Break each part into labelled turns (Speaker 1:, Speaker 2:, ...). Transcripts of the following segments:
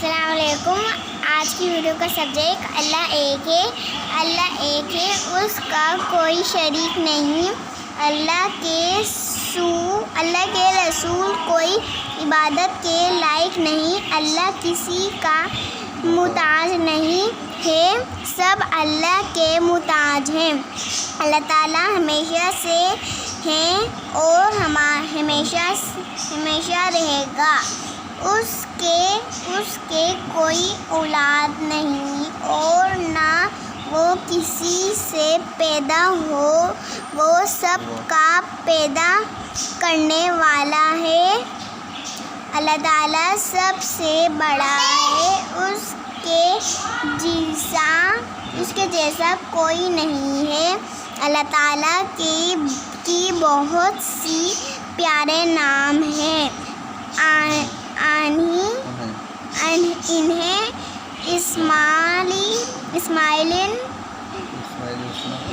Speaker 1: السلام علیکم۔ آج کی ویڈیو کا سبجیکٹ اللہ ایک ہے۔ اللہ ایک ہے، اس کا کوئی شریک نہیں۔ اللہ کے رسول کوئی عبادت کے لائق نہیں۔ اللہ کسی کا محتاج نہیں ہے، سب اللہ کے محتاج ہیں۔ اللہ تعالیٰ ہمیشہ سے ہے اور ہمیشہ رہے گا۔ اس کے کوئی اولاد نہیں اور نہ وہ کسی سے پیدا ہو، وہ سب کا پیدا کرنے والا ہے۔ اللہ تعالیٰ سب سے بڑا ہے، اس کے جیسا کوئی نہیں ہے۔ اللہ تعالیٰ کی بہت سی پیارے نام ہیں، انہیں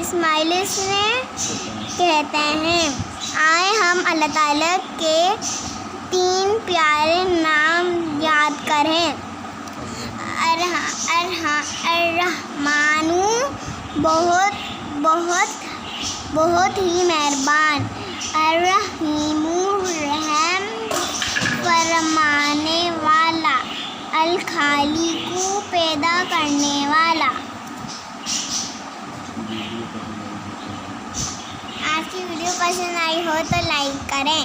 Speaker 1: اسماعیل کہتے ہیں۔ آئے ہم اللہ تعالیٰ کے 3 پیارے نام یاد کریں۔ الرحمن، بہت ہی مہربان۔ الرحیم، رحم فرمانے والا۔ الخالق، پیدا کرنے والا۔ آج کی ویڈیو پسند آئی ہو تو لائک کریں۔